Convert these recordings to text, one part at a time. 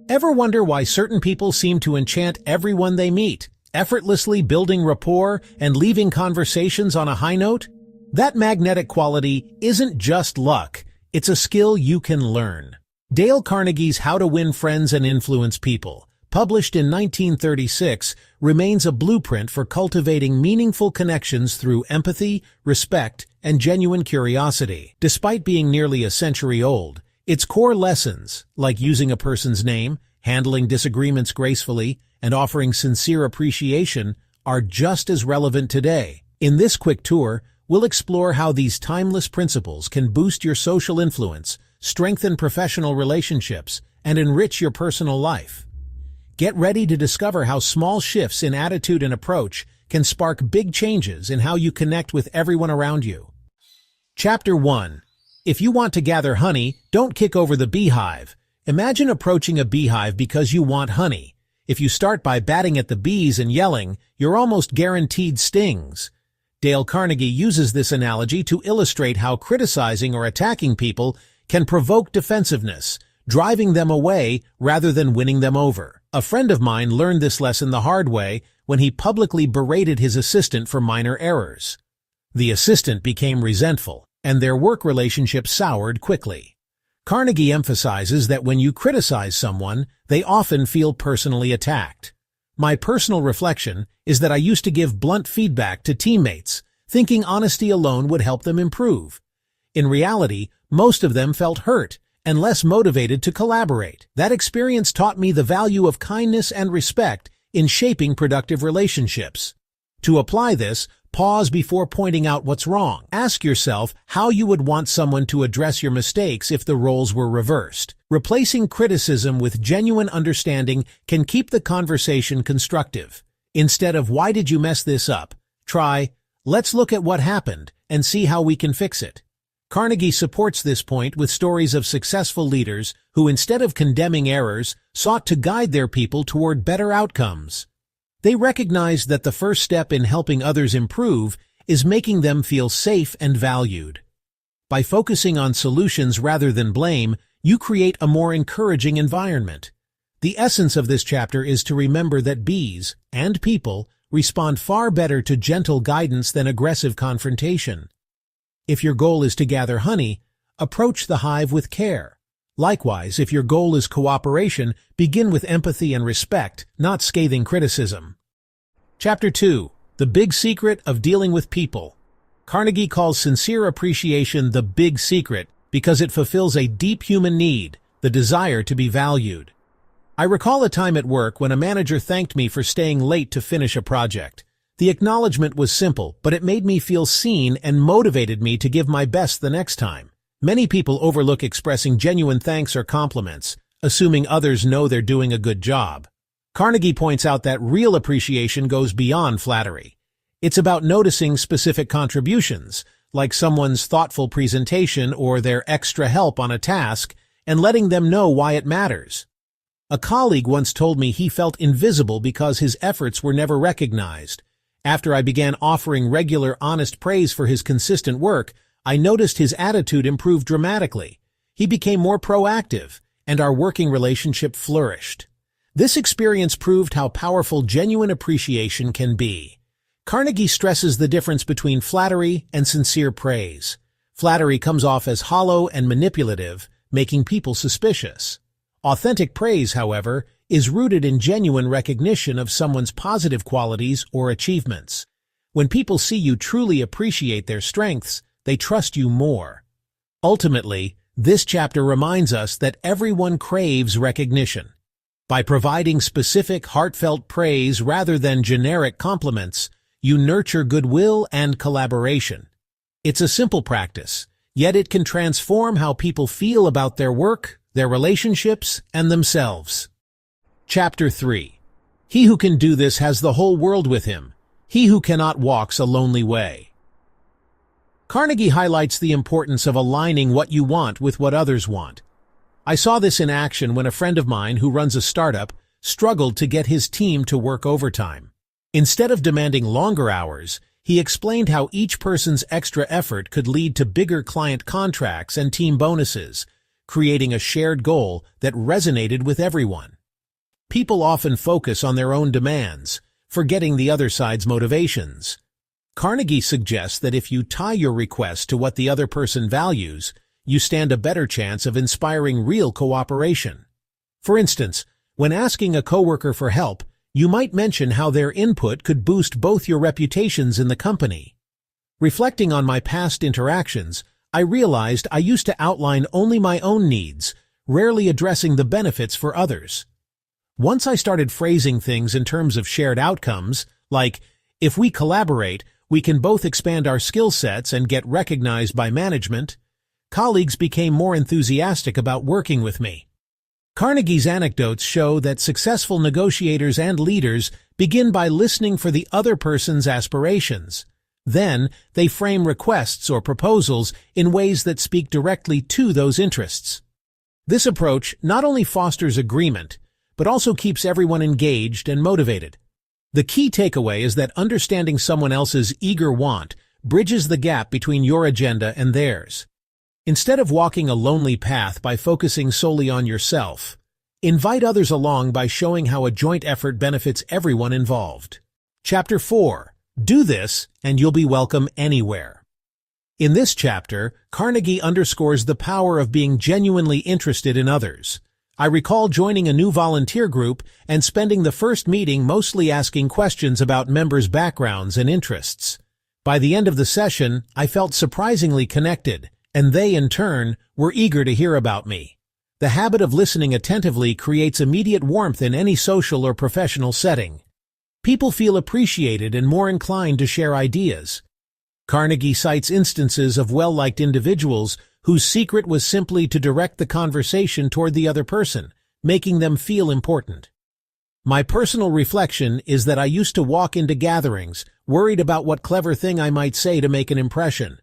Ever wonder why certain people seem to enchant everyone they meet, effortlessly building rapport and leaving conversations on a high note? That magnetic quality isn't just luck, it's a skill you can learn. Dale Carnegie's How to Win Friends and Influence People, published in 1936, remains a blueprint for cultivating meaningful connections through empathy, respect, and genuine curiosity. Despite being nearly a century old, its core lessons, like using a person's name, handling disagreements gracefully, and offering sincere appreciation, are just as relevant today. In this quick tour, we'll explore how these timeless principles can boost your social influence, strengthen professional relationships, and enrich your personal life. Get ready to discover how small shifts in attitude and approach can spark big changes in how you connect with everyone around you. Chapter 1. If you want to gather honey, don't kick over the beehive. Imagine approaching a beehive because you want honey. If you start by batting at the bees and yelling, you're almost guaranteed stings. Dale Carnegie uses this analogy to illustrate how criticizing or attacking people can provoke defensiveness, driving them away rather than winning them over. A friend of mine learned this lesson the hard way when he publicly berated his assistant for minor errors. The assistant became resentful, and their work relationship soured quickly. Carnegie emphasizes that when you criticize someone, they often feel personally attacked. My personal reflection is that I used to give blunt feedback to teammates, thinking honesty alone would help them improve. In reality, most of them felt hurt and less motivated to collaborate. That experience taught me the value of kindness and respect in shaping productive relationships. To apply this, pause before pointing out what's wrong. Ask yourself how you would want someone to address your mistakes if the roles were reversed. Replacing criticism with genuine understanding can keep the conversation constructive. Instead of "Why did you mess this up?" try "Let's look at what happened and see how we can fix it." Carnegie supports this point with stories of successful leaders who, instead of condemning errors, sought to guide their people toward better outcomes. They recognized that the first step in helping others improve is making them feel safe and valued. By focusing on solutions rather than blame, you create a more encouraging environment. The essence of this chapter is to remember that bees, and people, respond far better to gentle guidance than aggressive confrontation. If your goal is to gather honey, approach the hive with care. Likewise, if your goal is cooperation, begin with empathy and respect, not scathing criticism. Chapter 2. The Big Secret of Dealing with People. Carnegie calls sincere appreciation the big secret because it fulfills a deep human need, the desire to be valued. I recall a time at work when a manager thanked me for staying late to finish a project. The acknowledgement was simple, but it made me feel seen and motivated me to give my best the next time. Many people overlook expressing genuine thanks or compliments, assuming others know they're doing a good job. Carnegie points out that real appreciation goes beyond flattery. It's about noticing specific contributions, like someone's thoughtful presentation or their extra help on a task, and letting them know why it matters. A colleague once told me he felt invisible because his efforts were never recognized. After I began offering regular, honest praise for his consistent work, I noticed his attitude improved dramatically. He became more proactive, and our working relationship flourished. This experience proved how powerful genuine appreciation can be. Carnegie stresses the difference between flattery and sincere praise. Flattery comes off as hollow and manipulative, making people suspicious. Authentic praise, however, is rooted in genuine recognition of someone's positive qualities or achievements. When people see you truly appreciate their strengths, they trust you more. Ultimately, this chapter reminds us that everyone craves recognition. By providing specific, heartfelt praise rather than generic compliments, you nurture goodwill and collaboration. It's a simple practice, yet it can transform how people feel about their work, their relationships, and themselves. Chapter 3. He who can do this has the whole world with him. He who cannot walks a lonely way. Carnegie highlights the importance of aligning what you want with what others want. I saw this in action when a friend of mine who runs a startup struggled to get his team to work overtime. Instead of demanding longer hours, he explained how each person's extra effort could lead to bigger client contracts and team bonuses, creating a shared goal that resonated with everyone. People often focus on their own demands, forgetting the other side's motivations. Carnegie suggests that if you tie your request to what the other person values, you stand a better chance of inspiring real cooperation. For instance, when asking a coworker for help, you might mention how their input could boost both your reputations in the company. Reflecting on my past interactions, I realized I used to outline only my own needs, rarely addressing the benefits for others. Once I started phrasing things in terms of shared outcomes, like, if we collaborate, we can both expand our skill sets and get recognized by management, colleagues became more enthusiastic about working with me. Carnegie's anecdotes show that successful negotiators and leaders begin by listening for the other person's aspirations. Then, they frame requests or proposals in ways that speak directly to those interests. This approach not only fosters agreement, but also keeps everyone engaged and motivated. The key takeaway is that understanding someone else's eager want bridges the gap between your agenda and theirs. Instead of walking a lonely path by focusing solely on yourself, invite others along by showing how a joint effort benefits everyone involved. Chapter 4. Do this, and you'll be welcome anywhere. In this chapter, Carnegie underscores the power of being genuinely interested in others. I recall joining a new volunteer group and spending the first meeting mostly asking questions about members' backgrounds and interests. By the end of the session, I felt surprisingly connected, and they, in turn, were eager to hear about me. The habit of listening attentively creates immediate warmth in any social or professional setting. People feel appreciated and more inclined to share ideas. Carnegie cites instances of well-liked individuals whose secret was simply to direct the conversation toward the other person, making them feel important. My personal reflection is that I used to walk into gatherings, worried about what clever thing I might say to make an impression.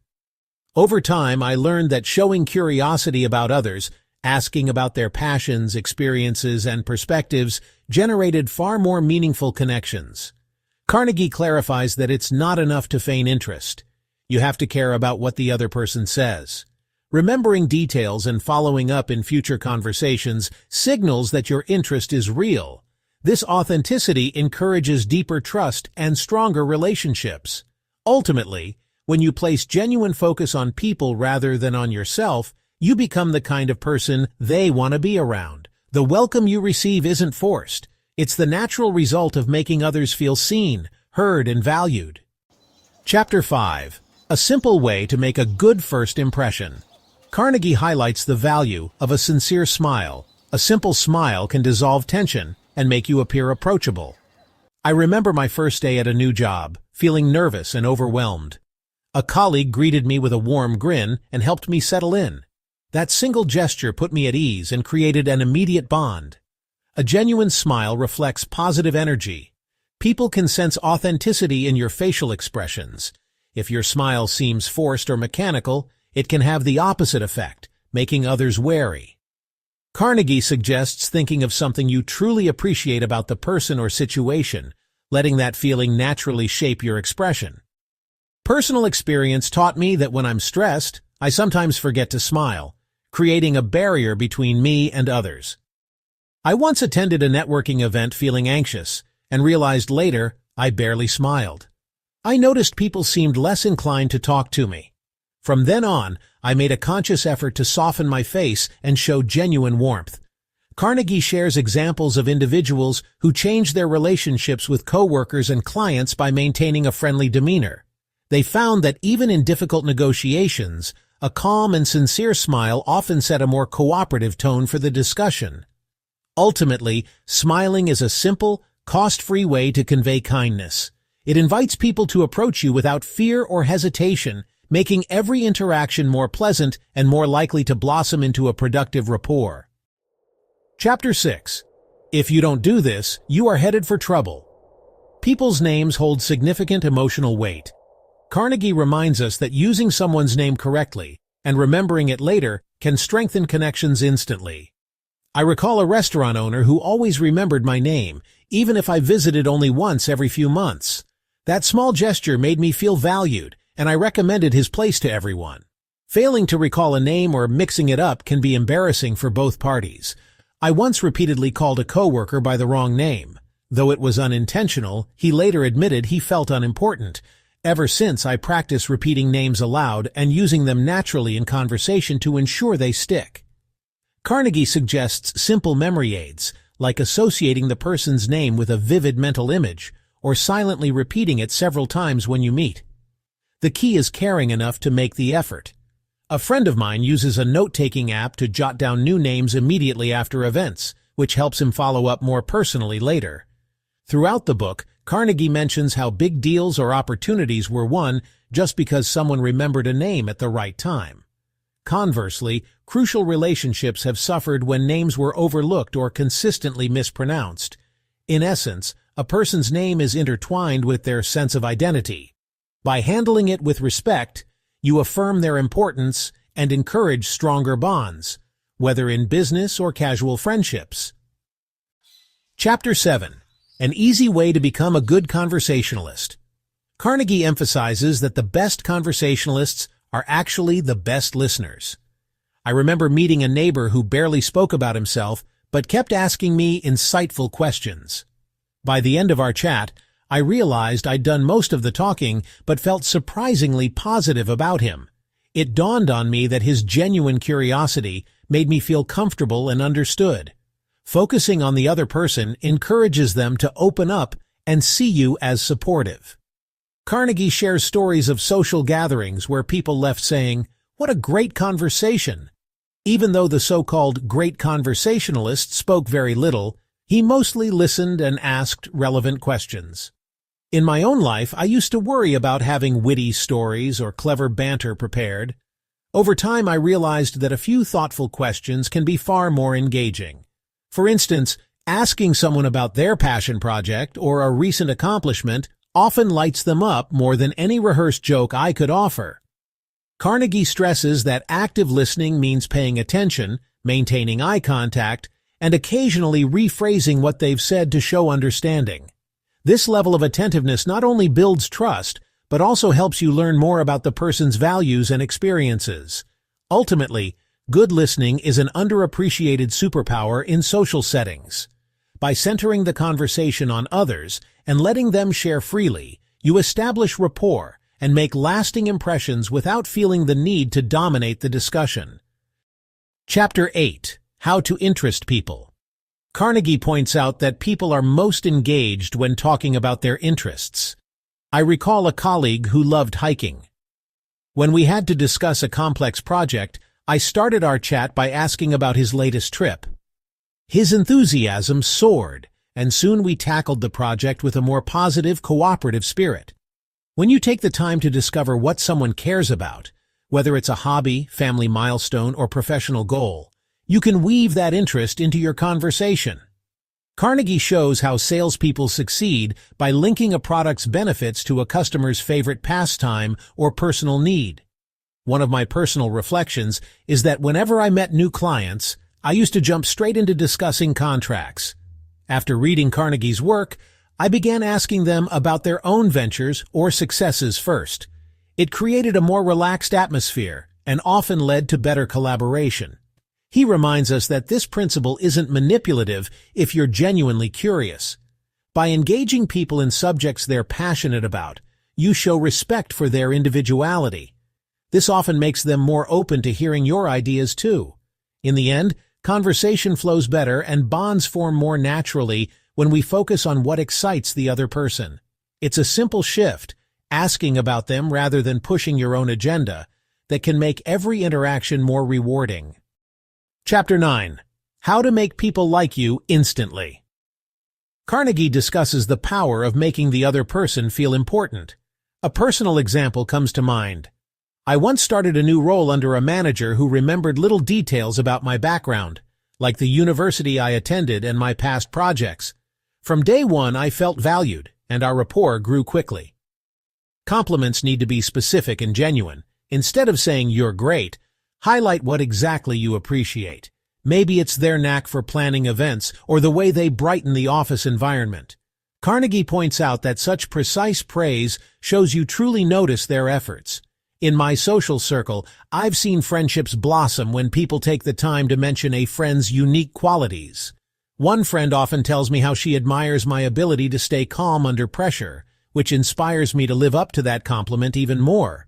Over time, I learned that showing curiosity about others, asking about their passions, experiences, and perspectives, generated far more meaningful connections. Carnegie clarifies that it's not enough to feign interest. You have to care about what the other person says. Remembering details and following up in future conversations signals that your interest is real. This authenticity encourages deeper trust and stronger relationships. Ultimately, when you place genuine focus on people rather than on yourself, you become the kind of person they want to be around. The welcome you receive isn't forced. It's the natural result of making others feel seen, heard, and valued. Chapter 5. A simple way to make a good first impression. Carnegie highlights the value of a sincere smile. A simple smile can dissolve tension and make you appear approachable. I remember my first day at a new job, feeling nervous and overwhelmed. A colleague greeted me with a warm grin and helped me settle in. That single gesture put me at ease and created an immediate bond. A genuine smile reflects positive energy. People can sense authenticity in your facial expressions. If your smile seems forced or mechanical, it can have the opposite effect, making others wary. Carnegie suggests thinking of something you truly appreciate about the person or situation, letting that feeling naturally shape your expression. Personal experience taught me that when I'm stressed, I sometimes forget to smile, creating a barrier between me and others. I once attended a networking event feeling anxious, and realized later I barely smiled. I noticed people seemed less inclined to talk to me. From then on, I made a conscious effort to soften my face and show genuine warmth. Carnegie shares examples of individuals who changed their relationships with coworkers and clients by maintaining a friendly demeanor. They found that even in difficult negotiations, a calm and sincere smile often set a more cooperative tone for the discussion. Ultimately, smiling is a simple, cost-free way to convey kindness. It invites people to approach you without fear or hesitation, making every interaction more pleasant and more likely to blossom into a productive rapport. Chapter 6. If you don't do this, you are headed for trouble. People's names hold significant emotional weight. Carnegie reminds us that using someone's name correctly and remembering it later can strengthen connections instantly. I recall a restaurant owner who always remembered my name, even if I visited only once every few months. That small gesture made me feel valued, and I recommended his place to everyone. Failing to recall a name or mixing it up can be embarrassing for both parties. I once repeatedly called a coworker by the wrong name. Though it was unintentional, he later admitted he felt unimportant. Ever since, I practice repeating names aloud and using them naturally in conversation to ensure they stick. Carnegie suggests simple memory aids, like associating the person's name with a vivid mental image, or silently repeating it several times when you meet. The key is caring enough to make the effort. A friend of mine uses a note-taking app to jot down new names immediately after events, which helps him follow up more personally later. Throughout the book, Carnegie mentions how big deals or opportunities were won just because someone remembered a name at the right time. Conversely, crucial relationships have suffered when names were overlooked or consistently mispronounced. In essence, a person's name is intertwined with their sense of identity. By handling it with respect, you affirm their importance and encourage stronger bonds, whether in business or casual friendships. Chapter 7. An easy way to become a good conversationalist. Carnegie emphasizes that the best conversationalists are actually the best listeners. I remember meeting a neighbor who barely spoke about himself, but kept asking me insightful questions. By the end of our chat, I realized I'd done most of the talking, but felt surprisingly positive about him. It dawned on me that his genuine curiosity made me feel comfortable and understood. Focusing on the other person encourages them to open up and see you as supportive. Carnegie shares stories of social gatherings where people left saying, "What a great conversation." Even though the so-called great conversationalist spoke very little, he mostly listened and asked relevant questions. In my own life, I used to worry about having witty stories or clever banter prepared. Over time, I realized that a few thoughtful questions can be far more engaging. For instance, asking someone about their passion project or a recent accomplishment often lights them up more than any rehearsed joke I could offer. Carnegie stresses that active listening means paying attention, maintaining eye contact, and occasionally rephrasing what they've said to show understanding. This level of attentiveness not only builds trust, but also helps you learn more about the person's values and experiences. Ultimately, good listening is an underappreciated superpower in social settings. By centering the conversation on others and letting them share freely, you establish rapport and make lasting impressions without feeling the need to dominate the discussion. Chapter 8. How to Interest People. Carnegie points out that people are most engaged when talking about their interests. I recall a colleague who loved hiking. When we had to discuss a complex project, I started our chat by asking about his latest trip. His enthusiasm soared, and soon we tackled the project with a more positive, cooperative spirit. When you take the time to discover what someone cares about, whether it's a hobby, family milestone, or professional goal, you can weave that interest into your conversation. Carnegie shows how salespeople succeed by linking a product's benefits to a customer's favorite pastime or personal need. One of my personal reflections is that whenever I met new clients, I used to jump straight into discussing contracts. After reading Carnegie's work, I began asking them about their own ventures or successes first. It created a more relaxed atmosphere and often led to better collaboration. He reminds us that this principle isn't manipulative if you're genuinely curious. By engaging people in subjects they're passionate about, you show respect for their individuality. This often makes them more open to hearing your ideas too. In the end, conversation flows better and bonds form more naturally when we focus on what excites the other person. It's a simple shift, asking about them rather than pushing your own agenda, that can make every interaction more rewarding. Chapter 9. How to Make People Like You Instantly. Carnegie discusses the power of making the other person feel important. A personal example comes to mind. I once started a new role under a manager who remembered little details about my background, like the university I attended and my past projects. From day one, I felt valued, and our rapport grew quickly. Compliments need to be specific and genuine. Instead of saying "you're great," highlight what exactly you appreciate. Maybe it's their knack for planning events or the way they brighten the office environment. Carnegie points out that such precise praise shows you truly notice their efforts. In my social circle, I've seen friendships blossom when people take the time to mention a friend's unique qualities. One friend often tells me how she admires my ability to stay calm under pressure, which inspires me to live up to that compliment even more.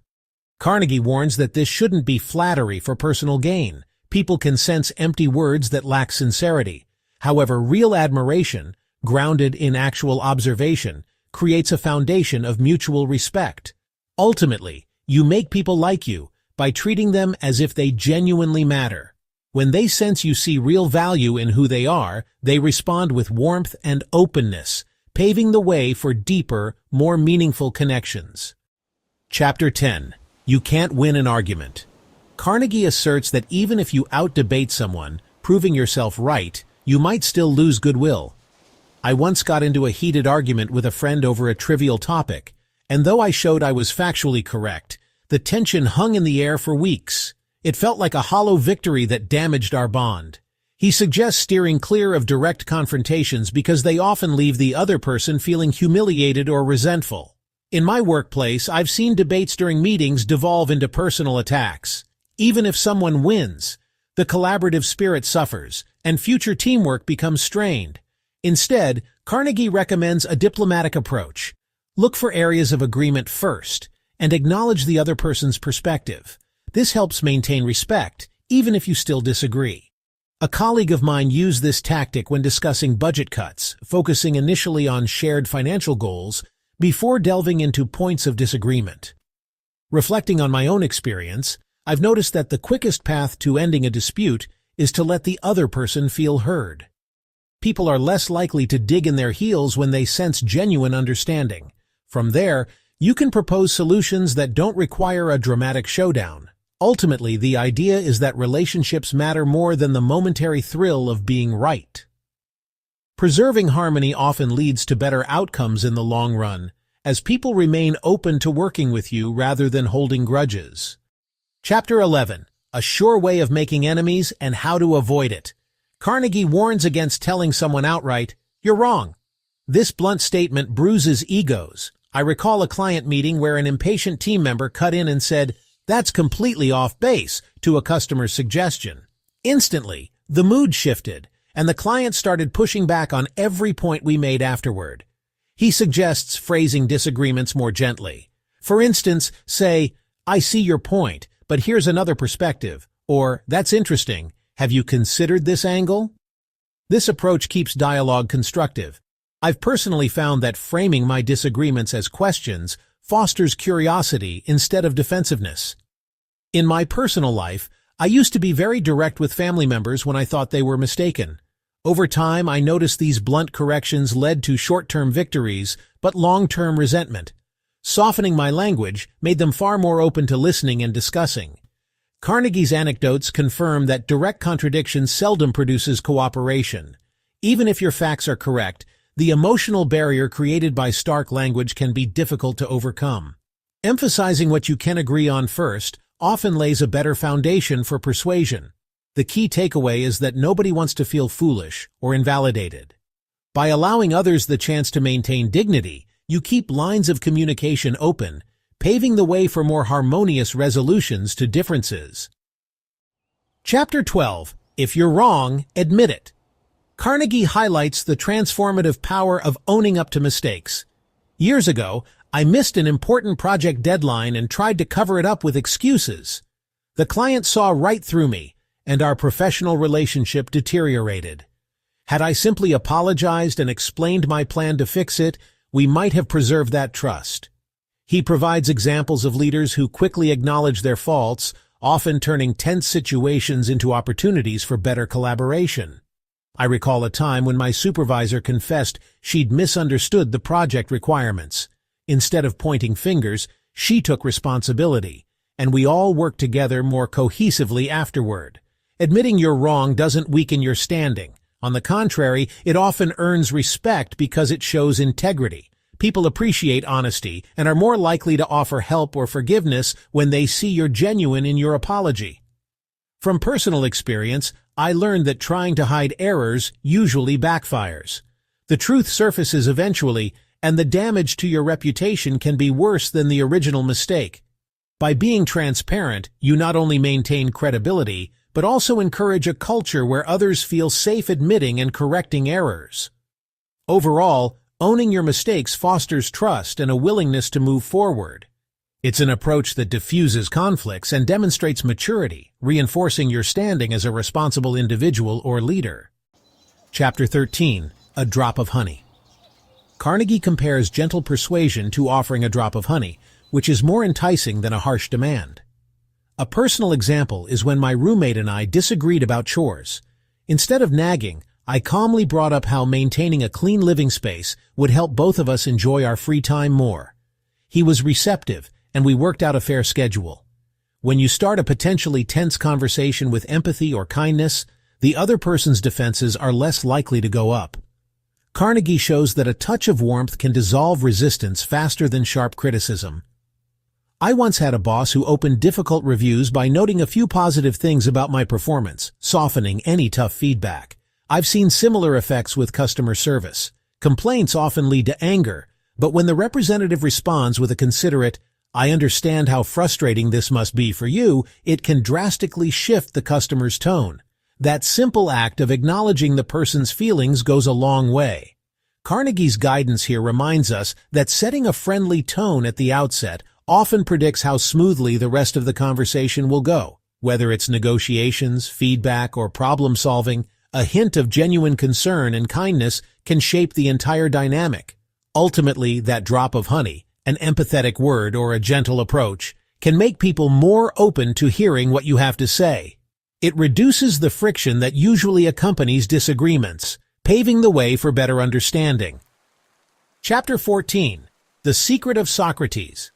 Carnegie warns that this shouldn't be flattery for personal gain. People can sense empty words that lack sincerity. However, real admiration, grounded in actual observation, creates a foundation of mutual respect. Ultimately, you make people like you by treating them as if they genuinely matter. When they sense you see real value in who they are, they respond with warmth and openness, paving the way for deeper, more meaningful connections. Chapter 10. You can't win an argument. Carnegie asserts that even if you out-debate someone, proving yourself right, you might still lose goodwill. I once got into a heated argument with a friend over a trivial topic, and though I showed I was factually correct, the tension hung in the air for weeks. It felt like a hollow victory that damaged our bond. He suggests steering clear of direct confrontations because they often leave the other person feeling humiliated or resentful. In my workplace, I've seen debates during meetings devolve into personal attacks. Even if someone wins, the collaborative spirit suffers, and future teamwork becomes strained. Instead, Carnegie recommends a diplomatic approach. Look for areas of agreement first, and acknowledge the other person's perspective. This helps maintain respect, even if you still disagree. A colleague of mine used this tactic when discussing budget cuts, focusing initially on shared financial goals before delving into points of disagreement. Reflecting on my own experience, I've noticed that the quickest path to ending a dispute is to let the other person feel heard. People are less likely to dig in their heels when they sense genuine understanding. From there, you can propose solutions that don't require a dramatic showdown. Ultimately, the idea is that relationships matter more than the momentary thrill of being right. Preserving harmony often leads to better outcomes in the long run, as people remain open to working with you rather than holding grudges. Chapter 11. A sure way of making enemies and how to avoid it. Carnegie warns against telling someone outright, "You're wrong." This blunt statement bruises egos. I recall a client meeting where an impatient team member cut in and said, "That's completely off base," to a customer's suggestion. Instantly, the mood shifted, and the client started pushing back on every point we made afterward. He suggests phrasing disagreements more gently. For instance, say, "I see your point, but here's another perspective," or "That's interesting. Have you considered this angle?" This approach keeps dialogue constructive. I've personally found that framing my disagreements as questions fosters curiosity instead of defensiveness. In my personal life, I used to be very direct with family members when I thought they were mistaken. Over time, I noticed these blunt corrections led to short-term victories, but long-term resentment. Softening my language made them far more open to listening and discussing. Carnegie's anecdotes confirm that direct contradiction seldom produces cooperation. Even if your facts are correct, the emotional barrier created by stark language can be difficult to overcome. Emphasizing what you can agree on first often lays a better foundation for persuasion. The key takeaway is that nobody wants to feel foolish or invalidated. By allowing others the chance to maintain dignity, you keep lines of communication open, paving the way for more harmonious resolutions to differences. Chapter 12. If you're wrong, admit it. Carnegie highlights the transformative power of owning up to mistakes. Years ago, I missed an important project deadline and tried to cover it up with excuses. The client saw right through me, and our professional relationship deteriorated. Had I simply apologized and explained my plan to fix it, we might have preserved that trust. He provides examples of leaders who quickly acknowledge their faults, often turning tense situations into opportunities for better collaboration. I recall a time when my supervisor confessed she'd misunderstood the project requirements. Instead of pointing fingers, she took responsibility, and we all worked together more cohesively afterward. Admitting you're wrong doesn't weaken your standing. On the contrary, it often earns respect because it shows integrity. People appreciate honesty and are more likely to offer help or forgiveness when they see you're genuine in your apology. From personal experience, I learned that trying to hide errors usually backfires. The truth surfaces eventually, and the damage to your reputation can be worse than the original mistake. By being transparent, you not only maintain credibility, but also encourage a culture where others feel safe admitting and correcting errors. Overall, owning your mistakes fosters trust and a willingness to move forward. It's an approach that diffuses conflicts and demonstrates maturity, reinforcing your standing as a responsible individual or leader. Chapter 13. A Drop of Honey. Carnegie compares gentle persuasion to offering a drop of honey, which is more enticing than a harsh demand. A personal example is when my roommate and I disagreed about chores. Instead of nagging, I calmly brought up how maintaining a clean living space would help both of us enjoy our free time more. He was receptive, and we worked out a fair schedule. When you start a potentially tense conversation with empathy or kindness, the other person's defenses are less likely to go up. Carnegie shows that a touch of warmth can dissolve resistance faster than sharp criticism. I once had a boss who opened difficult reviews by noting a few positive things about my performance, softening any tough feedback. I've seen similar effects with customer service. Complaints often lead to anger, but when the representative responds with a considerate, "I understand how frustrating this must be for you," it can drastically shift the customer's tone. That simple act of acknowledging the person's feelings goes a long way. Carnegie's guidance here reminds us that setting a friendly tone at the outset often predicts how smoothly the rest of the conversation will go. Whether it's negotiations, feedback, or problem-solving, a hint of genuine concern and kindness can shape the entire dynamic. Ultimately, that drop of honey, an empathetic word or a gentle approach, can make people more open to hearing what you have to say. It reduces the friction that usually accompanies disagreements, paving the way for better understanding. Chapter 14. The Secret of Socrates.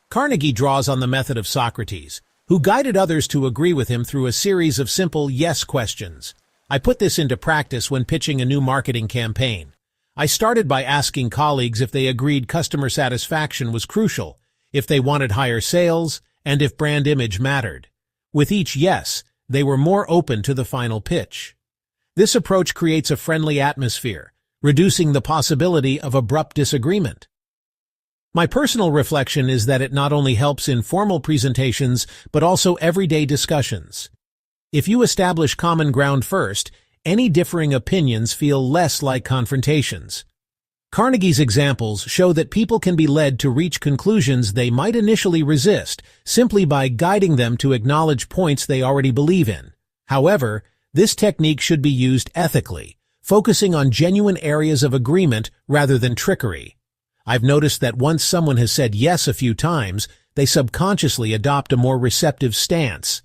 Carnegie draws on the method of Socrates, who guided others to agree with him through a series of simple yes questions. I put this into practice when pitching a new marketing campaign. I started by asking colleagues if they agreed customer satisfaction was crucial, if they wanted higher sales, and if brand image mattered. With each yes, they were more open to the final pitch. This approach creates a friendly atmosphere, reducing the possibility of abrupt disagreement. My personal reflection is that it not only helps in formal presentations, but also everyday discussions. If you establish common ground first, any differing opinions feel less like confrontations. Carnegie's examples show that people can be led to reach conclusions they might initially resist, simply by guiding them to acknowledge points they already believe in. However, this technique should be used ethically, focusing on genuine areas of agreement rather than trickery. I've noticed that once someone has said yes a few times, they subconsciously adopt a more receptive stance.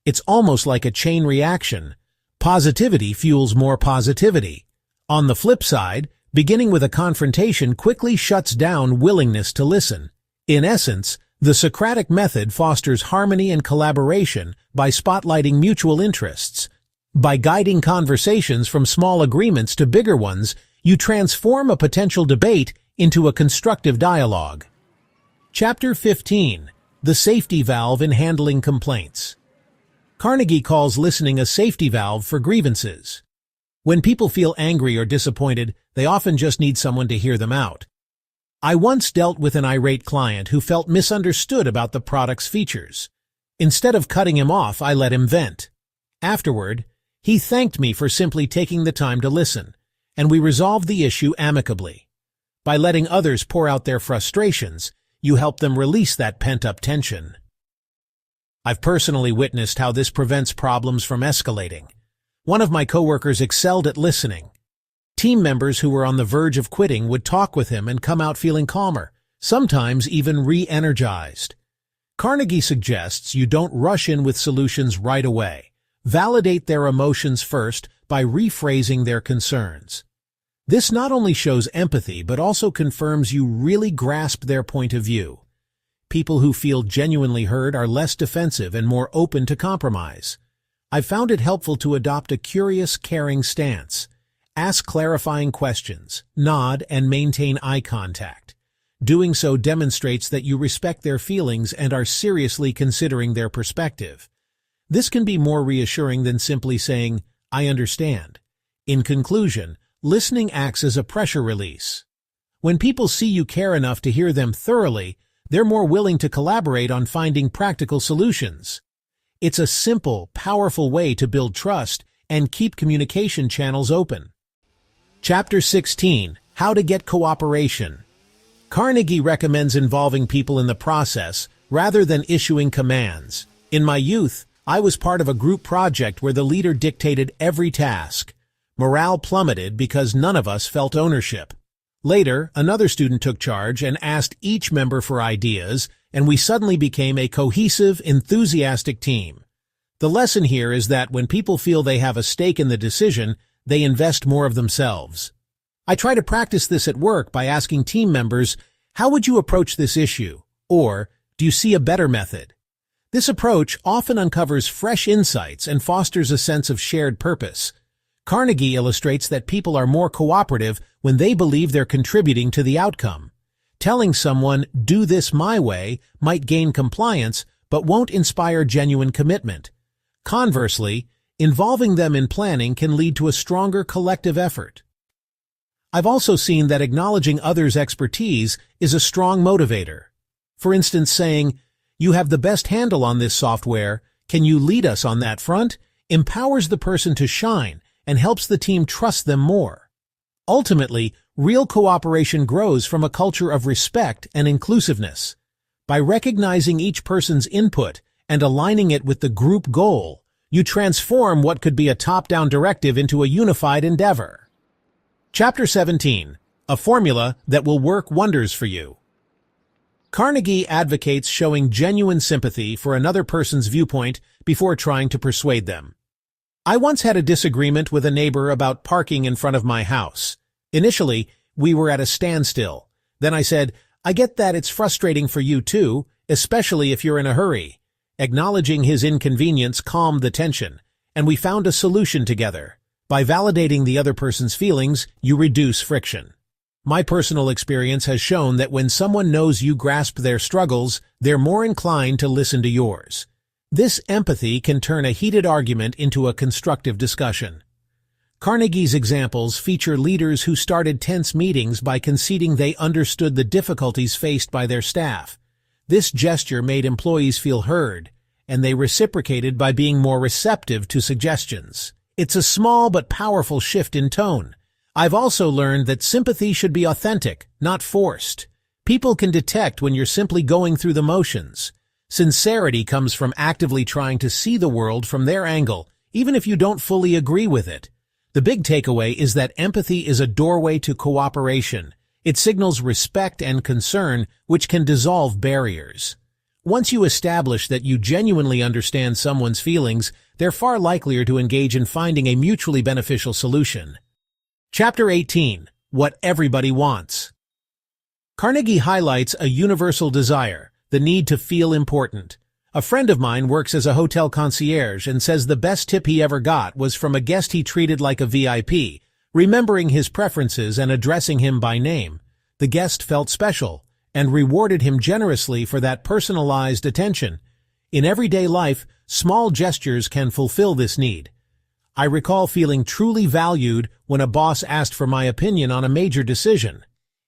It's almost like a chain reaction. Positivity fuels more positivity. On the flip side, beginning with a confrontation quickly shuts down willingness to listen. In essence, the Socratic method fosters harmony and collaboration by spotlighting mutual interests. By guiding conversations from small agreements to bigger ones, you transform a potential debate into a constructive dialogue. Chapter 15. The Safety Valve in Handling Complaints. Carnegie calls listening a safety valve for grievances. When people feel angry or disappointed, they often just need someone to hear them out. I once dealt with an irate client who felt misunderstood about the product's features. Instead of cutting him off, I let him vent. Afterward, he thanked me for simply taking the time to listen, and we resolved the issue amicably. By letting others pour out their frustrations, you help them release that pent-up tension. I've personally witnessed how this prevents problems from escalating. One of my coworkers excelled at listening. Team members who were on the verge of quitting would talk with him and come out feeling calmer, sometimes even re-energized. Carnegie suggests you don't rush in with solutions right away. Validate their emotions first by rephrasing their concerns. This not only shows empathy, but also confirms you really grasp their point of view. People who feel genuinely heard are less defensive and more open to compromise. I've found it helpful to adopt a curious, caring stance. Ask clarifying questions, nod, and maintain eye contact. Doing so demonstrates that you respect their feelings and are seriously considering their perspective. This can be more reassuring than simply saying, "I understand." In conclusion, listening acts as a pressure release. When people see you care enough to hear them thoroughly, they're more willing to collaborate on finding practical solutions. It's a simple, powerful way to build trust and keep communication channels open. Chapter 16: How to Get Cooperation. Carnegie recommends involving people in the process rather than issuing commands. In my youth, I was part of a group project where the leader dictated every task. Morale plummeted because none of us felt ownership. Later, another student took charge and asked each member for ideas, and we suddenly became a cohesive, enthusiastic team. The lesson here is that when people feel they have a stake in the decision, they invest more of themselves. I try to practice this at work by asking team members, "How would you approach this issue?" Or, "Do you see a better method?" This approach often uncovers fresh insights and fosters a sense of shared purpose. Carnegie illustrates that people are more cooperative when they believe they're contributing to the outcome. Telling someone, "Do this my way," might gain compliance, but won't inspire genuine commitment. Conversely, involving them in planning can lead to a stronger collective effort. I've also seen that acknowledging others' expertise is a strong motivator. For instance, saying, "You have the best handle on this software, can you lead us on that front?" empowers the person to shine and helps the team trust them more. Ultimately, real cooperation grows from a culture of respect and inclusiveness. By recognizing each person's input and aligning it with the group goal, you transform what could be a top-down directive into a unified endeavor. Chapter 17: A Formula That Will Work Wonders for You. Carnegie advocates showing genuine sympathy for another person's viewpoint before trying to persuade them. I once had a disagreement with a neighbor about parking in front of my house. Initially, we were at a standstill. Then I said, "I get that it's frustrating for you too, especially if you're in a hurry." Acknowledging his inconvenience calmed the tension, and we found a solution together. By validating the other person's feelings, you reduce friction. My personal experience has shown that when someone knows you grasp their struggles, they're more inclined to listen to yours. This empathy can turn a heated argument into a constructive discussion. Carnegie's examples feature leaders who started tense meetings by conceding they understood the difficulties faced by their staff. This gesture made employees feel heard, and they reciprocated by being more receptive to suggestions. It's a small but powerful shift in tone. I've also learned that sympathy should be authentic, not forced. People can detect when you're simply going through the motions. Sincerity comes from actively trying to see the world from their angle, even if you don't fully agree with it. The big takeaway is that empathy is a doorway to cooperation. It signals respect and concern, which can dissolve barriers. Once you establish that you genuinely understand someone's feelings, they're far likelier to engage in finding a mutually beneficial solution. Chapter 18: What Everybody Wants. Carnegie highlights a universal desire, the need to feel important. A friend of mine works as a hotel concierge and says the best tip he ever got was from a guest he treated like a VIP, remembering his preferences and addressing him by name. The guest felt special and rewarded him generously for that personalized attention. In everyday life, small gestures can fulfill this need. I recall feeling truly valued when a boss asked for my opinion on a major decision.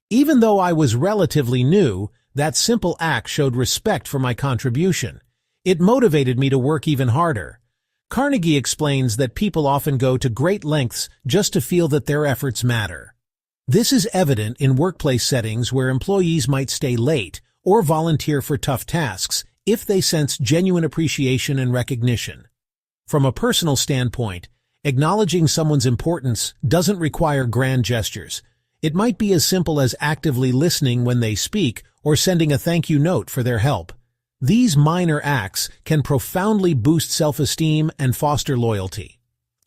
Even though I was relatively new, that simple act showed respect for my contribution. It motivated me to work even harder. Carnegie explains that people often go to great lengths just to feel that their efforts matter. This is evident in workplace settings where employees might stay late or volunteer for tough tasks if they sense genuine appreciation and recognition. From a personal standpoint, acknowledging someone's importance doesn't require grand gestures. It might be as simple as actively listening when they speak or sending a thank you note for their help. These minor acts can profoundly boost self-esteem and foster loyalty.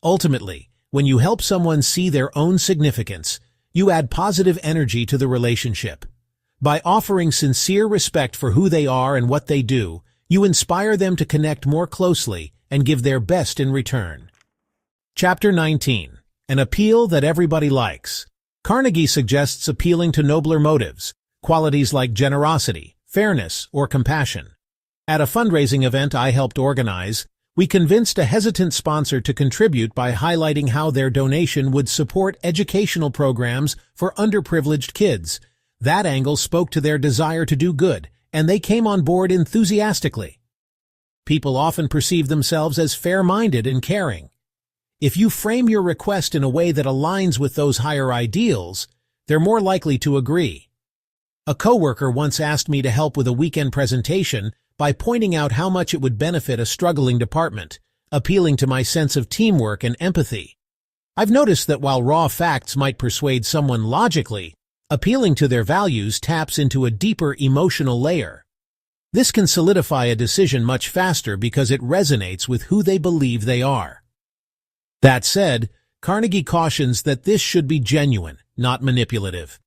Ultimately, when you help someone see their own significance, you add positive energy to the relationship. By offering sincere respect for who they are and what they do, you inspire them to connect more closely and give their best in return. Chapter 19: An Appeal That Everybody Likes. Carnegie suggests appealing to nobler motives, qualities like generosity, fairness, or compassion. At a fundraising event I helped organize, we convinced a hesitant sponsor to contribute by highlighting how their donation would support educational programs for underprivileged kids. That angle spoke to their desire to do good, and they came on board enthusiastically. People often perceive themselves as fair-minded and caring. If you frame your request in a way that aligns with those higher ideals, they're more likely to agree. A coworker once asked me to help with a weekend presentation by pointing out how much it would benefit a struggling department, appealing to my sense of teamwork and empathy. I've noticed that while raw facts might persuade someone logically, appealing to their values taps into a deeper emotional layer. This can solidify a decision much faster because it resonates with who they believe they are. That said, Carnegie cautions that this should be genuine, not manipulative.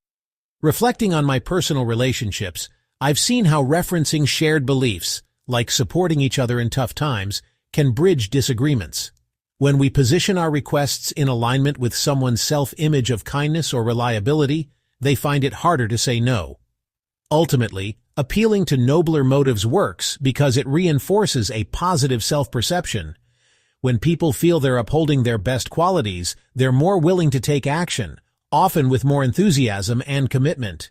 Reflecting on my personal relationships, I've seen how referencing shared beliefs, like supporting each other in tough times, can bridge disagreements. When we position our requests in alignment with someone's self-image of kindness or reliability, they find it harder to say no. Ultimately, appealing to nobler motives works because it reinforces a positive self-perception. When people feel they're upholding their best qualities, they're more willing to take action, often with more enthusiasm and commitment.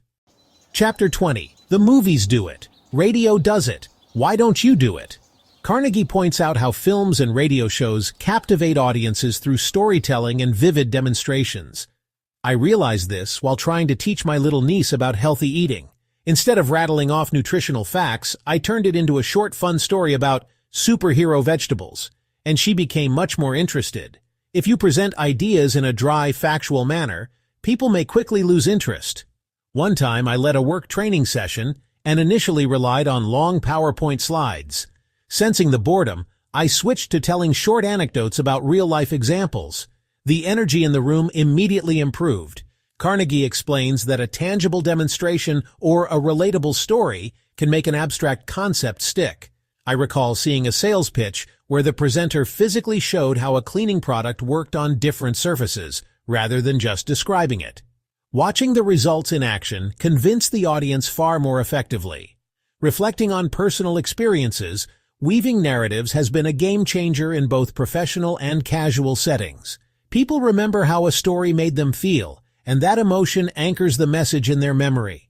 Chapter 20. The movies do it. Radio does it. Why don't you do it? Carnegie points out how films and radio shows captivate audiences through storytelling and vivid demonstrations. I realized this while trying to teach my little niece about healthy eating. Instead of rattling off nutritional facts, I turned it into a short, fun story about superhero vegetables, and she became much more interested. If you present ideas in a dry, factual manner, people may quickly lose interest. One time I led a work training session and initially relied on long PowerPoint slides. Sensing the boredom, I switched to telling short anecdotes about real-life examples. The energy in the room immediately improved. Carnegie explains that a tangible demonstration or a relatable story can make an abstract concept stick. I recall seeing a sales pitch where the presenter physically showed how a cleaning product worked on different surfaces, rather than just describing it. Watching the results in action convinced the audience far more effectively. Reflecting on personal experiences, weaving narratives has been a game-changer in both professional and casual settings. People remember how a story made them feel, and that emotion anchors the message in their memory.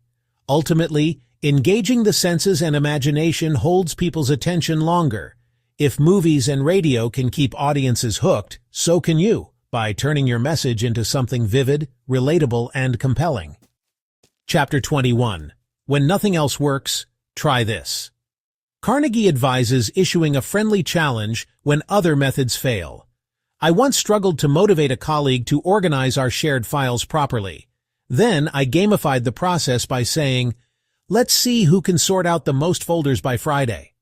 Ultimately, engaging the senses and imagination holds people's attention longer. If movies and radio can keep audiences hooked, so can you, by turning your message into something vivid, relatable, and compelling. Chapter 21. When nothing else works, try this. Carnegie advises issuing a friendly challenge when other methods fail. I once struggled to motivate a colleague to organize our shared files properly. Then I gamified the process by saying, "Let's see who can sort out the most folders by Friday."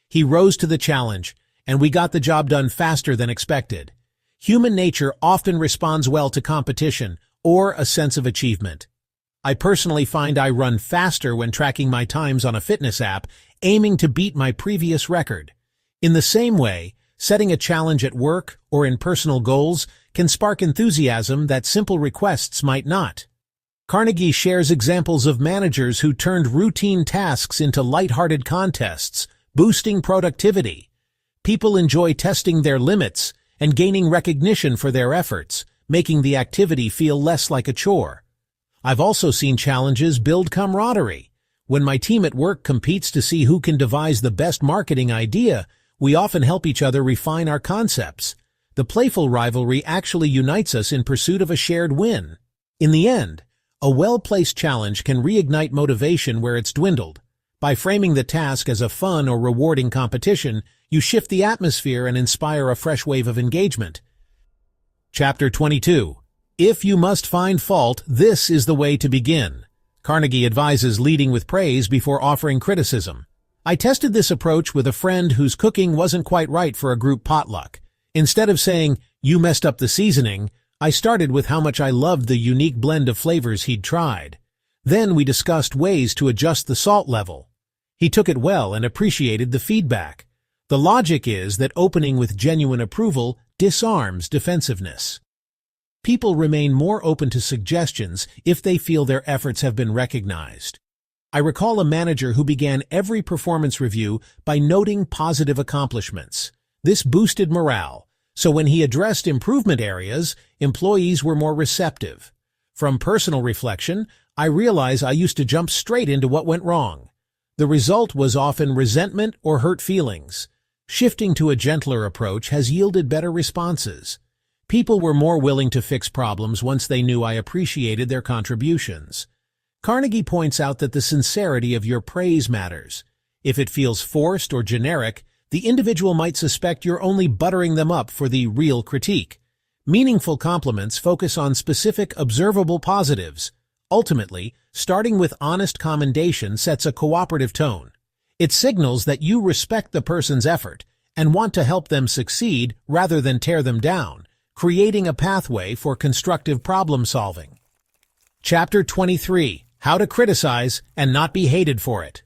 He rose to the challenge, and we got the job done faster than expected. Human nature often responds well to competition or a sense of achievement. I personally find I run faster when tracking my times on a fitness app, aiming to beat my previous record. In the same way, setting a challenge at work or in personal goals can spark enthusiasm that simple requests might not. Carnegie shares examples of managers who turned routine tasks into lighthearted contests, boosting productivity. People enjoy testing their limits and gaining recognition for their efforts, making the activity feel less like a chore. I've also seen challenges build camaraderie. When my team at work competes to see who can devise the best marketing idea, we often help each other refine our concepts. The playful rivalry actually unites us in pursuit of a shared win. In the end, a well-placed challenge can reignite motivation where it's dwindled. By framing the task as a fun or rewarding competition, you shift the atmosphere and inspire a fresh wave of engagement. Chapter 22. If you must find fault, this is the way to begin. Carnegie advises leading with praise before offering criticism. I tested this approach with a friend whose cooking wasn't quite right for a group potluck. Instead of saying, "You messed up the seasoning," I started with how much I loved the unique blend of flavors he'd tried. Then we discussed ways to adjust the salt level. He took it well and appreciated the feedback. The logic is that opening with genuine approval disarms defensiveness. People remain more open to suggestions if they feel their efforts have been recognized. I recall a manager who began every performance review by noting positive accomplishments. This boosted morale, so when he addressed improvement areas, employees were more receptive. From personal reflection, I realize I used to jump straight into what went wrong. The result was often resentment or hurt feelings. Shifting to a gentler approach has yielded better responses. People were more willing to fix problems once they knew I appreciated their contributions. Carnegie points out that the sincerity of your praise matters. If it feels forced or generic, the individual might suspect you're only buttering them up for the real critique. Meaningful compliments focus on specific, observable positives. Ultimately, starting with honest commendation sets a cooperative tone. It signals that you respect the person's effort and want to help them succeed rather than tear them down, creating a pathway for constructive problem-solving. Chapter 23. How to Criticize and Not Be Hated for It.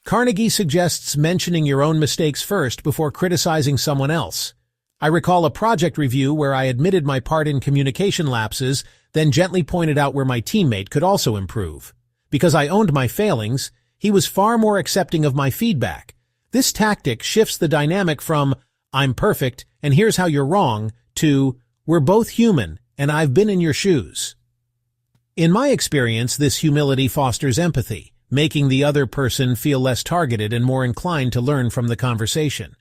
Carnegie suggests mentioning your own mistakes first before criticizing someone else. I recall a project review where I admitted my part in communication lapses, then gently pointed out where my teammate could also improve. Because I owned my failings, he was far more accepting of my feedback. This tactic shifts the dynamic from, "I'm perfect, and here's how you're wrong," to, "We're both human, and I've been in your shoes." In my experience, this humility fosters empathy, making the other person feel less targeted and more inclined to learn from the conversation.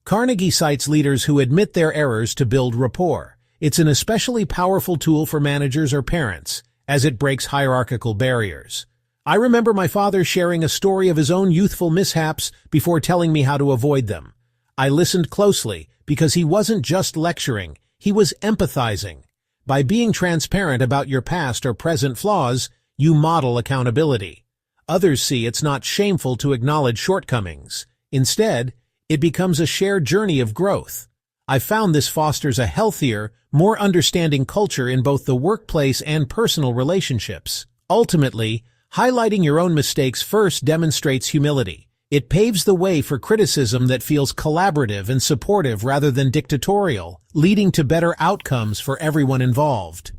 Carnegie cites leaders who admit their errors to build rapport. It's an especially powerful tool for managers or parents, as it breaks hierarchical barriers. I remember my father sharing a story of his own youthful mishaps before telling me how to avoid them. I listened closely because he wasn't just lecturing, he was empathizing. By being transparent about your past or present flaws, you model accountability. Others see it's not shameful to acknowledge shortcomings. Instead, it becomes a shared journey of growth. I've found this fosters a healthier, more understanding culture in both the workplace and personal relationships. Ultimately, highlighting your own mistakes first demonstrates humility. It paves the way for criticism that feels collaborative and supportive rather than dictatorial, leading to better outcomes for everyone involved.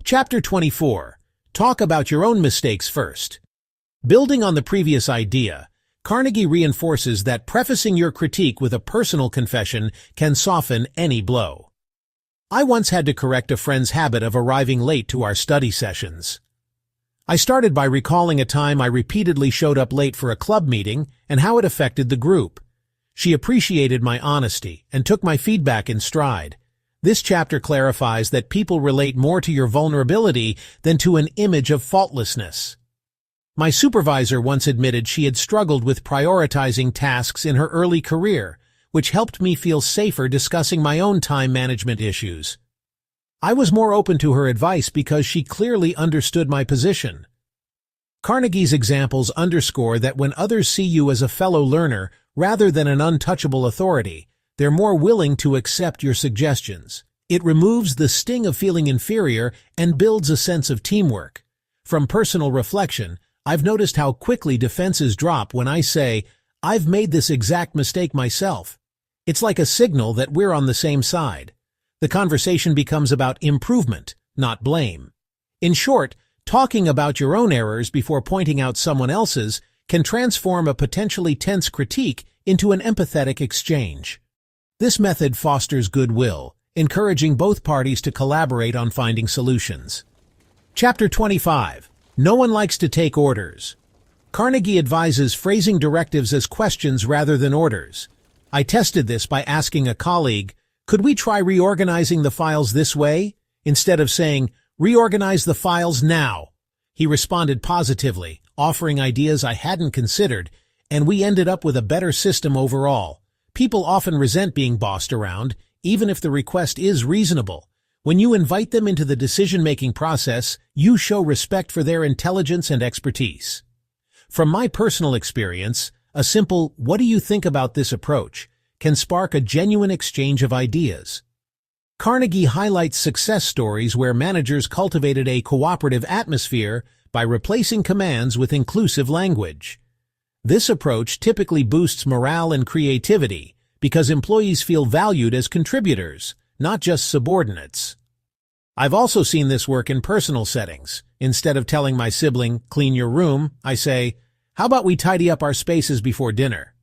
Chapter 24. Talk about your own mistakes first. Building on the previous idea, Carnegie reinforces that prefacing your critique with a personal confession can soften any blow. I once had to correct a friend's habit of arriving late to our study sessions. I started by recalling a time I repeatedly showed up late for a club meeting and how it affected the group. She appreciated my honesty and took my feedback in stride. This chapter clarifies that people relate more to your vulnerability than to an image of faultlessness. My supervisor once admitted she had struggled with prioritizing tasks in her early career, which helped me feel safer discussing my own time management issues. I was more open to her advice because she clearly understood my position. Carnegie's examples underscore that when others see you as a fellow learner rather than an untouchable authority, they're more willing to accept your suggestions. It removes the sting of feeling inferior and builds a sense of teamwork. From personal reflection, I've noticed how quickly defenses drop when I say, "I've made this exact mistake myself." It's like a signal that we're on the same side. The conversation becomes about improvement, not blame. In short, talking about your own errors before pointing out someone else's can transform a potentially tense critique into an empathetic exchange. This method fosters goodwill, encouraging both parties to collaborate on finding solutions. Chapter 25. No one likes to take orders. Carnegie advises phrasing directives as questions rather than orders. I tested this by asking a colleague, "Could we try reorganizing the files this way?" instead of saying, "Reorganize the files now." He responded positively, offering ideas I hadn't considered, and we ended up with a better system overall. People often resent being bossed around, even if the request is reasonable. When you invite them into the decision-making process, you show respect for their intelligence and expertise. From my personal experience, a simple, "What do you think about this approach?" can spark a genuine exchange of ideas. Carnegie highlights success stories where managers cultivated a cooperative atmosphere by replacing commands with inclusive language. This approach typically boosts morale and creativity because employees feel valued as contributors, not just subordinates. I've also seen this work in personal settings. Instead of telling my sibling, "Clean your room," I say, "How about we tidy up our spaces before dinner?"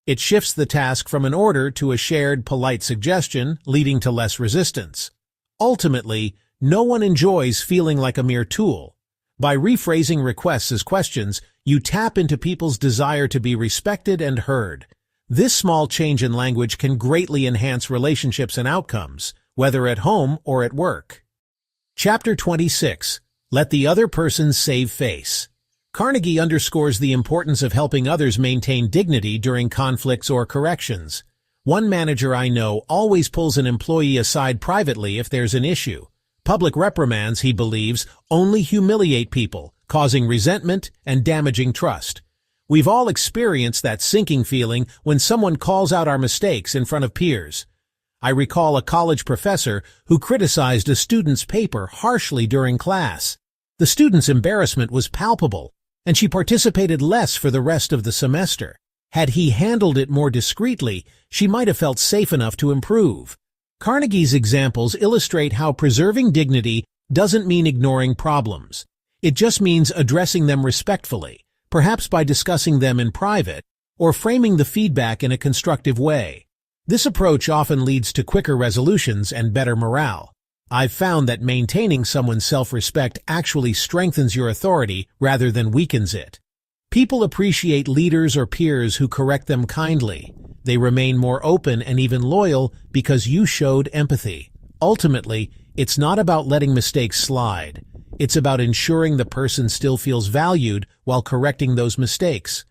It shifts the task from an order to a shared, polite suggestion, leading to less resistance. Ultimately, no one enjoys feeling like a mere tool. By rephrasing requests as questions, you tap into people's desire to be respected and heard. This small change in language can greatly enhance relationships and outcomes, whether at home or at work. Chapter 26. Let the other person save face. Carnegie underscores the importance of helping others maintain dignity during conflicts or corrections. One manager I know always pulls an employee aside privately if there's an issue. Public reprimands, he believes, only humiliate people, causing resentment and damaging trust. We've all experienced that sinking feeling when someone calls out our mistakes in front of peers. I recall a college professor who criticized a student's paper harshly during class. The student's embarrassment was palpable, and she participated less for the rest of the semester. Had he handled it more discreetly, she might have felt safe enough to improve. Carnegie's examples illustrate how preserving dignity doesn't mean ignoring problems. It just means addressing them respectfully, perhaps by discussing them in private, or framing the feedback in a constructive way. This approach often leads to quicker resolutions and better morale. I've found that maintaining someone's self-respect actually strengthens your authority rather than weakens it. People appreciate leaders or peers who correct them kindly. They remain more open and even loyal because you showed empathy. Ultimately, it's not about letting mistakes slide. It's about ensuring the person still feels valued while correcting those mistakes.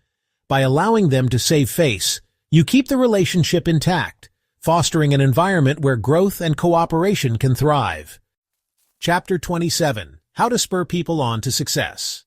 By allowing them to save face, you keep the relationship intact, fostering an environment where growth and cooperation can thrive. Chapter 27. How to spur people on to success.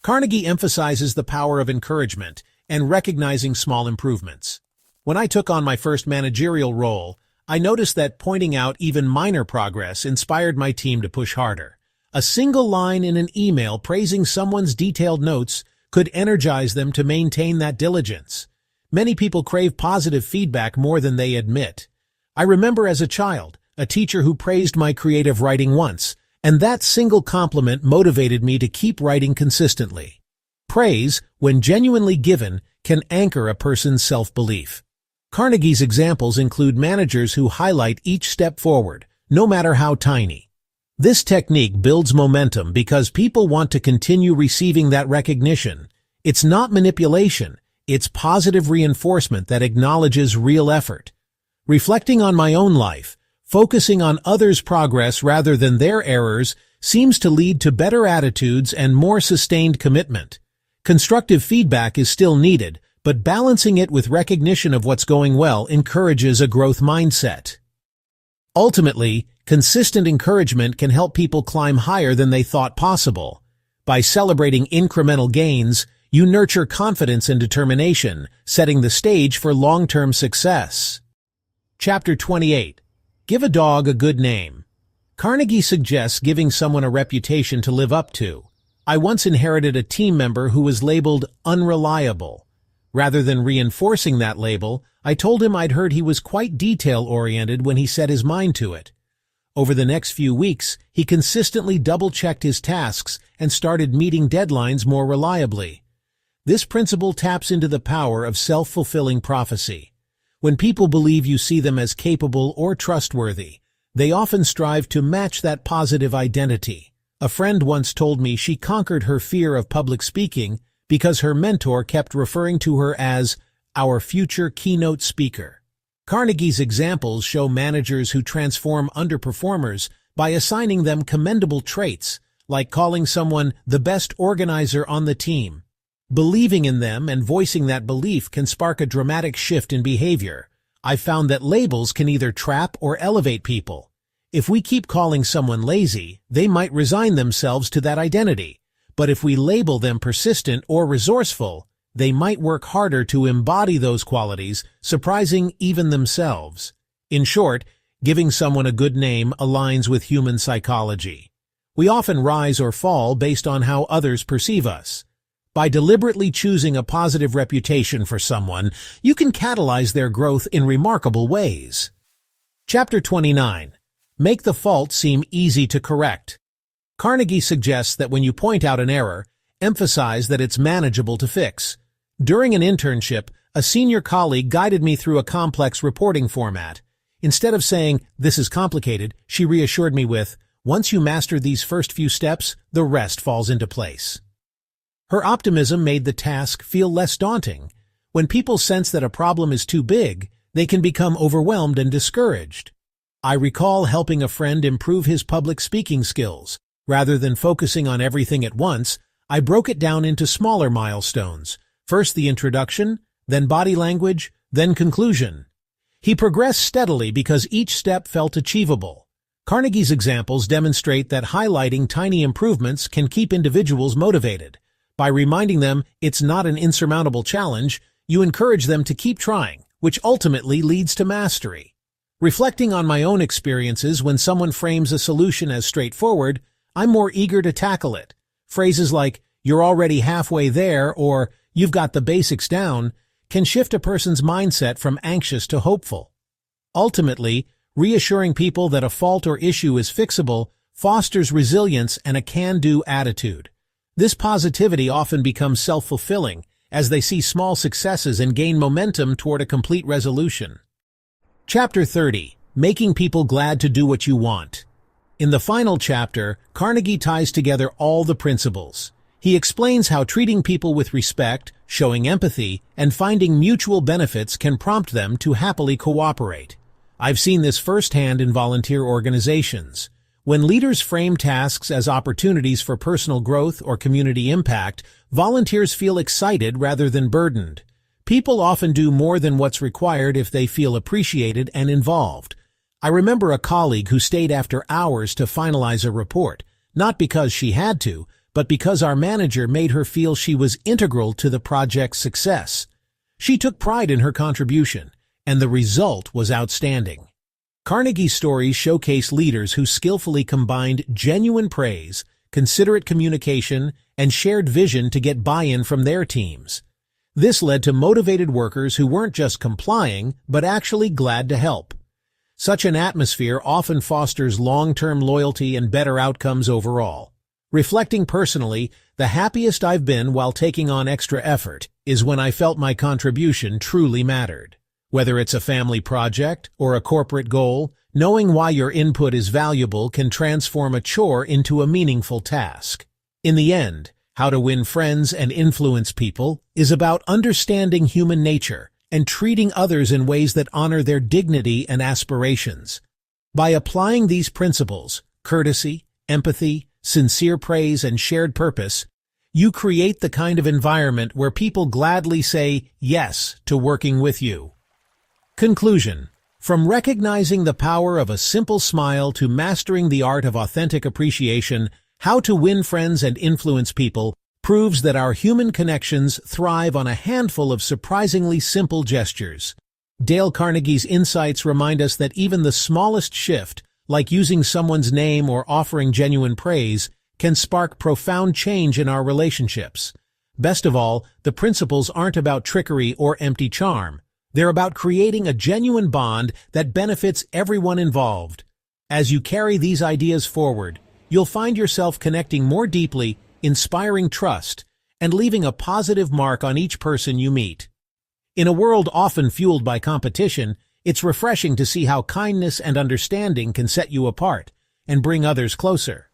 Carnegie emphasizes the power of encouragement and recognizing small improvements. When I took on my first managerial role, I noticed that pointing out even minor progress inspired my team to push harder. A single line in an email praising someone's detailed notes could energize them to maintain that diligence. Many people crave positive feedback more than they admit. I remember as a child, a teacher who praised my creative writing once, and that single compliment motivated me to keep writing consistently. Praise, when genuinely given, can anchor a person's self-belief. Carnegie's examples include managers who highlight each step forward, no matter how tiny. This technique builds momentum because people want to continue receiving that recognition. It's not manipulation, it's positive reinforcement that acknowledges real effort. Reflecting on my own life, focusing on others' progress rather than their errors seems to lead to better attitudes and more sustained commitment. Constructive feedback is still needed, but balancing it with recognition of what's going well encourages a growth mindset. Ultimately, consistent encouragement can help people climb higher than they thought possible. By celebrating incremental gains, you nurture confidence and determination, setting the stage for long-term success. Chapter 28. Give a dog a good name. Carnegie suggests giving someone a reputation to live up to. I once inherited a team member who was labeled unreliable. Rather than reinforcing that label, I told him I'd heard he was quite detail-oriented when he set his mind to it. Over the next few weeks, he consistently double-checked his tasks and started meeting deadlines more reliably. This principle taps into the power of self-fulfilling prophecy. When people believe you see them as capable or trustworthy, they often strive to match that positive identity. A friend once told me she conquered her fear of public speaking because her mentor kept referring to her as our future keynote speaker. Carnegie's examples show managers who transform underperformers by assigning them commendable traits, like calling someone the best organizer on the team. Believing in them and voicing that belief can spark a dramatic shift in behavior. I've found that labels can either trap or elevate people. If we keep calling someone lazy, they might resign themselves to that identity. But if we label them persistent or resourceful, they might work harder to embody those qualities, surprising even themselves. In short, giving someone a good name aligns with human psychology. We often rise or fall based on how others perceive us. By deliberately choosing a positive reputation for someone, you can catalyze their growth in remarkable ways. Chapter 29. Make the fault seem easy to correct. Carnegie suggests that when you point out an error, emphasize that it's manageable to fix. During an internship, a senior colleague guided me through a complex reporting format. Instead of saying, "This is complicated," she reassured me with, Once you master these first few steps, the rest falls into place. Her optimism made the task feel less daunting. When people sense that a problem is too big, they can become overwhelmed and discouraged. I recall helping a friend improve his public speaking skills. Rather than focusing on everything at once, I broke it down into smaller milestones. First the introduction, then body language, then conclusion. He progressed steadily because each step felt achievable. Carnegie's examples demonstrate that highlighting tiny improvements can keep individuals motivated. By reminding them it's not an insurmountable challenge, you encourage them to keep trying, which ultimately leads to mastery. Reflecting on my own experiences when someone frames a solution as straightforward, I'm more eager to tackle it. Phrases like, "You're already halfway there," or "You've got the basics down," can shift a person's mindset from anxious to hopeful. Ultimately, reassuring people that a fault or issue is fixable fosters resilience and a can-do attitude. This positivity often becomes self-fulfilling as they see small successes and gain momentum toward a complete resolution. Chapter 30. Making people glad to do what you want. In the final chapter, Carnegie ties together all the principles. He explains how treating people with respect, showing empathy, and finding mutual benefits can prompt them to happily cooperate. I've seen this firsthand in volunteer organizations. When leaders frame tasks as opportunities for personal growth or community impact, volunteers feel excited rather than burdened. People often do more than what's required if they feel appreciated and involved. I remember a colleague who stayed after hours to finalize a report, not because she had to, but because our manager made her feel she was integral to the project's success. She took pride in her contribution, and the result was outstanding. Carnegie's stories showcase leaders who skillfully combined genuine praise, considerate communication, and shared vision to get buy-in from their teams. This led to motivated workers who weren't just complying, but actually glad to help. Such an atmosphere often fosters long-term loyalty and better outcomes overall. Reflecting personally, the happiest I've been while taking on extra effort is when I felt my contribution truly mattered. Whether it's a family project or a corporate goal, knowing why your input is valuable can transform a chore into a meaningful task. In the end, how to win friends and influence people is about understanding human nature and treating others in ways that honor their dignity and aspirations. By applying these principles, courtesy, empathy, sincere praise, and shared purpose, you create the kind of environment where people gladly say yes to working with you. Conclusion. From recognizing the power of a simple smile to mastering the art of authentic appreciation, How to Win Friends and Influence People proves that our human connections thrive on a handful of surprisingly simple gestures. Dale Carnegie's insights remind us that even the smallest shift, like using someone's name or offering genuine praise, can spark profound change in our relationships. Best of all, the principles aren't about trickery or empty charm. They're about creating a genuine bond that benefits everyone involved. As you carry these ideas forward, you'll find yourself connecting more deeply, inspiring trust, and leaving a positive mark on each person you meet. In a world often fueled by competition, it's refreshing to see how kindness and understanding can set you apart and bring others closer.